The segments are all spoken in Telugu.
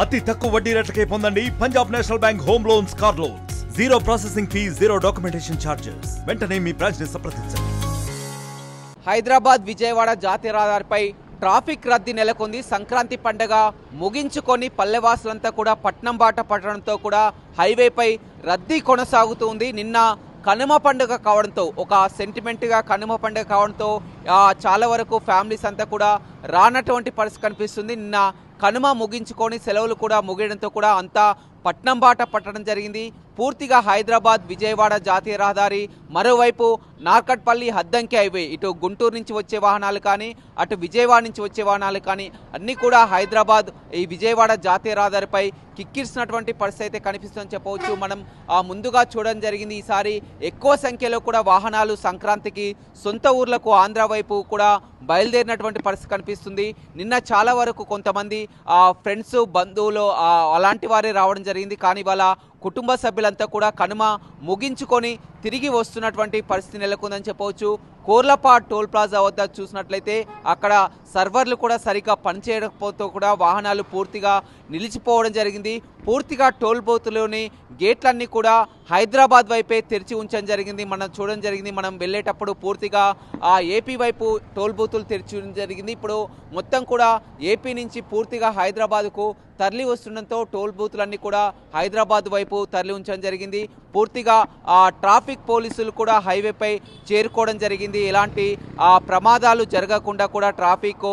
అతి తక్కువ వడ్డీ రేట్లకే పొందండి Punjab national bank home loans, car loans. Zero processing fee, zero documentation charges. వెంటనే మీ బ్రాంచ్ ని సంప్రదించండి. హైదరాబాద్ విజయవాడ జాతీయ రహదారిపై ట్రాఫిక్ రద్దీ నెలకొంది. సంక్రాంతి పండుగ ముగించుకొని పల్లెవాసులంతా కూడా పట్నం బాట పట్టడంతో కూడా హైవేపై రద్దీ కొనసాగుతుంది. నిన్న కనుమ పండుగ కావడంతో, ఒక సెంటిమెంట్గా కనుమ పండుగ కావడంతో చాలా వరకు ఫ్యామిలీస్ అంతా కూడా రానటువంటి పరిస్థితి కనిపిస్తుంది. నిన్న కనుమ ముగించుకొని సెలవులు కూడా ముగియడంతో కూడా అంతా పట్నం బాట పట్టడం జరిగింది. పూర్తిగా హైదరాబాద్ విజయవాడ జాతీయ రహదారి, మరోవైపు నార్కట్పల్లి హద్దంకి హైవే, ఇటు గుంటూరు నుంచి వచ్చే వాహనాలు కానీ అటు విజయవాడ నుంచి వచ్చే వాహనాలు కానీ అన్నీ కూడా హైదరాబాద్ ఈ విజయవాడ జాతీయ రహదారిపై కిక్కిరిసినటువంటి పరిస్థితి అయితే కనిపిస్తుందని చెప్పవచ్చు. మనం ముందుగా చూడడం జరిగింది. ఈసారి ఎక్కువ సంఖ్యలో కూడా వాహనాలు సంక్రాంతికి సొంత ఊర్లకు ఆంధ్ర వైపు కూడా బయలుదేరినటువంటి పరిస్థితి కనిపిస్తుంది. నిన్న చాలా వరకు కొంతమంది ఫ్రెండ్స్, బంధువులు అలాంటి వారే రావడం జరిగింది. కానీ వాళ్ళ కుటుంబ సభ్యులంతా కూడా కనుమ ముగించుకొని తిరిగి వస్తున్నటువంటి పరిస్థితి నెలకొందని చెప్పవచ్చు. కోర్లపాడ్ టోల్ ప్లాజా వద్ద చూసినట్లయితే అక్కడ సర్వర్లు కూడా సరిగ్గా పనిచేయకపోతే కూడా వాహనాలు పూర్తిగా నిలిచిపోవడం జరిగింది. పూర్తిగా టోల్ బూత్లోని గేట్లన్నీ కూడా హైదరాబాద్ వైపే తెరిచి ఉంచడం జరిగింది. మనం చూడడం జరిగింది. మనం వెళ్ళేటప్పుడు పూర్తిగా ఏపీ వైపు టోల్ బూతులు తెరిచి ఉండడం జరిగింది. ఇప్పుడు మొత్తం కూడా ఏపీ నుంచి పూర్తిగా హైదరాబాద్కు తరలి వస్తుండడంతో టోల్ బూతులన్నీ కూడా హైదరాబాద్ వైపు తరలి ఉంచడం జరిగింది. పూర్తిగా ట్రాఫిక్ పోలీసులు కూడా హైవేపై చేరుకోవడం జరిగింది. ఎలాంటి ప్రమాదాలు జరగకుండా కూడా ట్రాఫిక్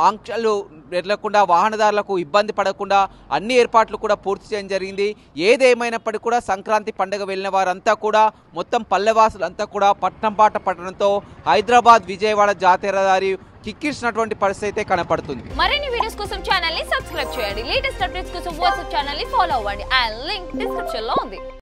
ఆంక్షలు వెళ్లకుండా, వాహనదారులకు ఇబ్బంది పడకుండా అన్ని ఏర్పాట్లు కూడా పూర్తి చేయడం జరిగింది. ఏదేమైనప్పటికీ కూడా సంక్రాంతి పండుగ వెళ్ళిన వారంతా కూడా మొత్తం పల్లెవాసులంతా కూడా పట్నం బాట పట్టడంతో హైదరాబాద్ విజయవాడ జాతీయ రహదారి కిక్కిరిసినటువంటి పరిస్థితి అయితే కనపడుతుంది. మరిన్ని వీడియోస్ కోసం ఛానల్ ని సబ్స్క్రైబ్ చేయండి. లేటెస్ట్ అప్డేట్స్ కోసం వాట్సాప్ ఛానల్ ని ఫాలో అవ్వండి. ఆ లింక్ డిస్క్రిప్షన్ లో ఉంది.